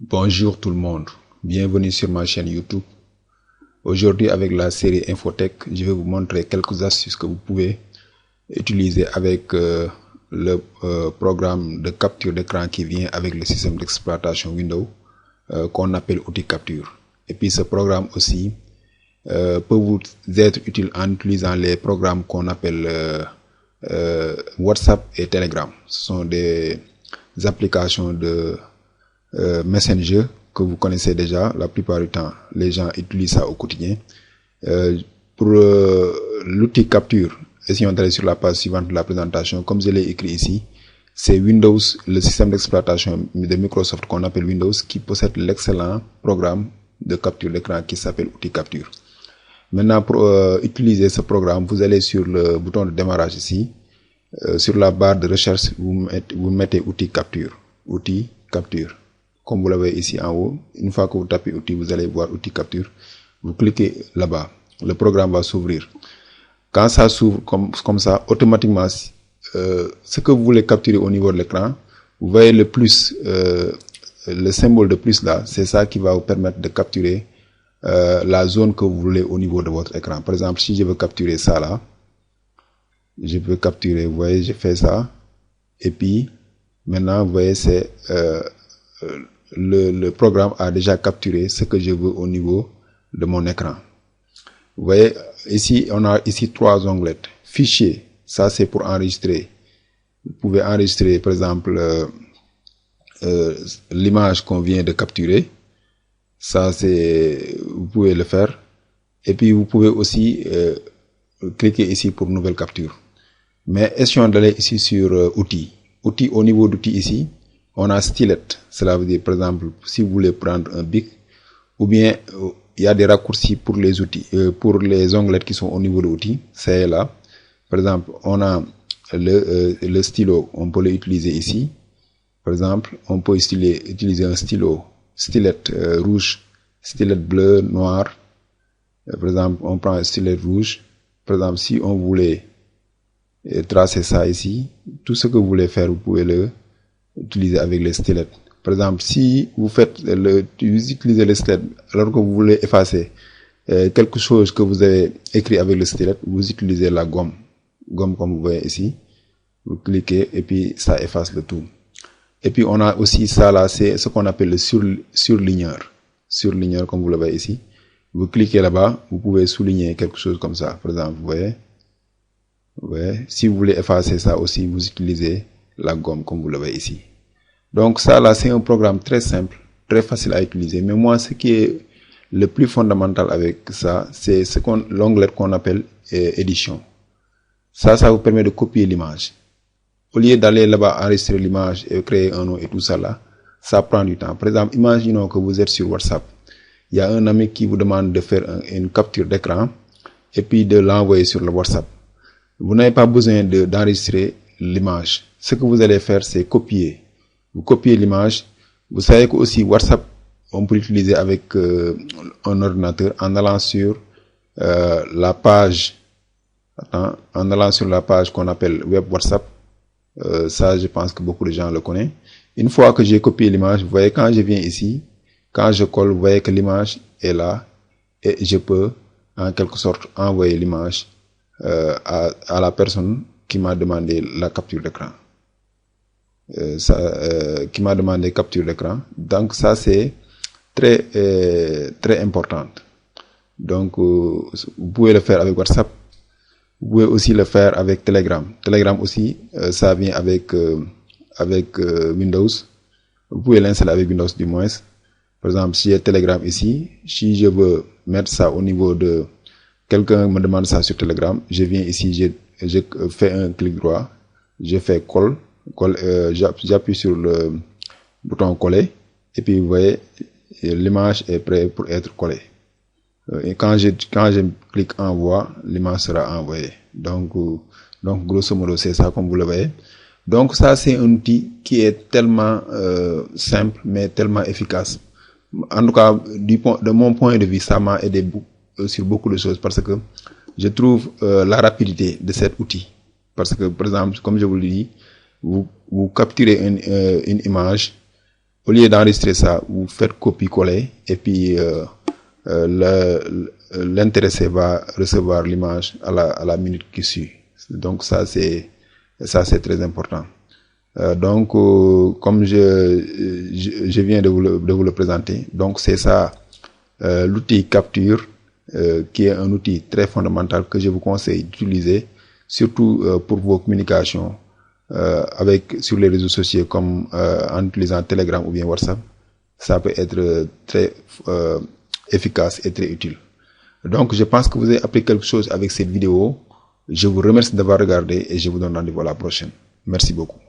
Bonjour tout le monde, bienvenue sur ma chaîne YouTube. Aujourd'hui avec la série Infotech, je vais vous montrer quelques astuces que vous pouvez utiliser avec le programme de capture d'écran qui vient avec le système d'exploitation Windows qu'on appelle outil capture. Et puis ce programme aussi peut vous être utile en utilisant les programmes qu'on appelle WhatsApp et Telegram. Ce sont des applications de Messenger que vous connaissez déjà. La plupart du temps, les gens utilisent ça au quotidien. Pour l'outil capture, essayons d'aller sur la page suivante de la présentation. Comme je l'ai écrit ici, c'est Windows, le système d'exploitation de Microsoft qu'on appelle Windows, qui possède l'excellent programme de capture d'écran qui s'appelle outil capture. Maintenant, pour utiliser ce programme, vous allez sur le bouton de démarrage ici. Sur la barre de recherche, vous mettez outil capture. Outil capture. Comme vous l'avez ici en haut, une fois que vous tapez outil, vous allez voir outil capture. Vous cliquez là-bas. Le programme va s'ouvrir. Quand ça s'ouvre comme ça, automatiquement, ce que vous voulez capturer au niveau de l'écran, vous voyez le plus, le symbole de plus là, c'est ça qui va vous permettre de capturer la zone que vous voulez au niveau de votre écran. Par exemple, si je veux capturer ça là, je peux capturer, vous voyez, j'ai fait ça. Et puis, maintenant, vous voyez, c'est le programme a déjà capturé ce que je veux au niveau de mon écran. Vous voyez, ici, on a ici trois onglets. Fichier, ça c'est pour enregistrer. Vous pouvez enregistrer, par exemple, l'image qu'on vient de capturer. Ça, c'est, vous pouvez le faire. Et puis, vous pouvez aussi cliquer ici pour nouvelle capture. Mais essayons d'aller ici sur outils. Outils, au niveau d'outils ici, on a stylet. Cela veut dire, par exemple, si vous voulez prendre un bic, ou bien il y a des raccourcis pour les outils, pour les onglets qui sont au niveau de l'outil. C'est là. Par exemple, on a le stylo, on peut l'utiliser ici. Par exemple, on peut utiliser un stylet rouge, stylet bleu, noir. Par exemple, on prend un stylet rouge. Par exemple, si on voulait tracer ça ici, tout ce que vous voulez faire, vous pouvez le utiliser avec les stylets. Par exemple, si vous utilisez le stylet alors que vous voulez effacer quelque chose que vous avez écrit avec le stylet, vous utilisez la gomme. Gomme comme vous voyez ici. Vous cliquez et puis ça efface le tout. Et puis on a aussi ça là, c'est ce qu'on appelle le surligneur. Surligneur comme vous le voyez ici. Vous cliquez là-bas, vous pouvez souligner quelque chose comme ça. Par exemple, vous voyez. Ouais. Si vous voulez effacer ça aussi, vous utilisez la gomme comme vous le voyez ici. Donc ça là, c'est un programme très simple, très facile à utiliser. Mais moi, ce qui est le plus fondamental avec ça, c'est l'onglet qu'on appelle édition. Ça vous permet de copier l'image. Au lieu d'aller là-bas enregistrer l'image et créer un nom et tout ça là, ça prend du temps. Par exemple, imaginons que vous êtes sur WhatsApp. Il y a un ami qui vous demande de faire une capture d'écran et puis de l'envoyer sur le WhatsApp. Vous n'avez pas besoin d'enregistrer l'image. Ce que vous allez faire, c'est copier. Vous copiez l'image. Vous savez que aussi WhatsApp, on peut l'utiliser avec un ordinateur en allant sur la page. En allant sur la page qu'on appelle Web WhatsApp. Ça, je pense que beaucoup de gens le connaissent. Une fois que j'ai copié l'image, vous voyez, quand je viens ici, quand je colle, vous voyez que l'image est là et je peux, en quelque sorte, envoyer l'image à la personne qui m'a demandé la capture d'écran. Qui m'a demandé capture d'écran. Donc ça c'est très important. Donc vous pouvez le faire avec WhatsApp. Vous pouvez aussi le faire avec Telegram. Telegram aussi, ça vient avec Windows. Vous pouvez l'installer avec Windows du moins. Par exemple, si j'ai Telegram ici, si je veux mettre ça au niveau de quelqu'un me demande ça sur Telegram, je viens ici, je fais un clic droit, je fais colle, j'appuie sur le bouton coller, et puis vous voyez, l'image est prête pour être collée. Et quand je clique envoi, l'image sera envoyée. Donc grosso modo, c'est ça comme vous le voyez. Donc ça, c'est un outil qui est tellement simple, mais tellement efficace. En tout cas, de mon point de vue, ça m'a aidé sur beaucoup de choses parce que je trouve la rapidité de cet outil. Parce que, par exemple, comme je vous l'ai dit, vous capturez une image au lieu d'enregistrer ça, vous faites copier-coller et puis l'intéressé va recevoir l'image à la minute qui suit. Donc ça c'est très important. Donc comme je viens de vous le présenter, donc c'est ça l'outil capture qui est un outil très fondamental que je vous conseille d'utiliser, surtout pour vos communications sur les réseaux sociaux comme en utilisant Telegram ou bien WhatsApp. Ça peut être très efficace et très utile. Donc je pense que vous avez appris quelque chose avec cette vidéo. Je vous remercie d'avoir regardé et je vous donne rendez-vous à la prochaine. Merci beaucoup.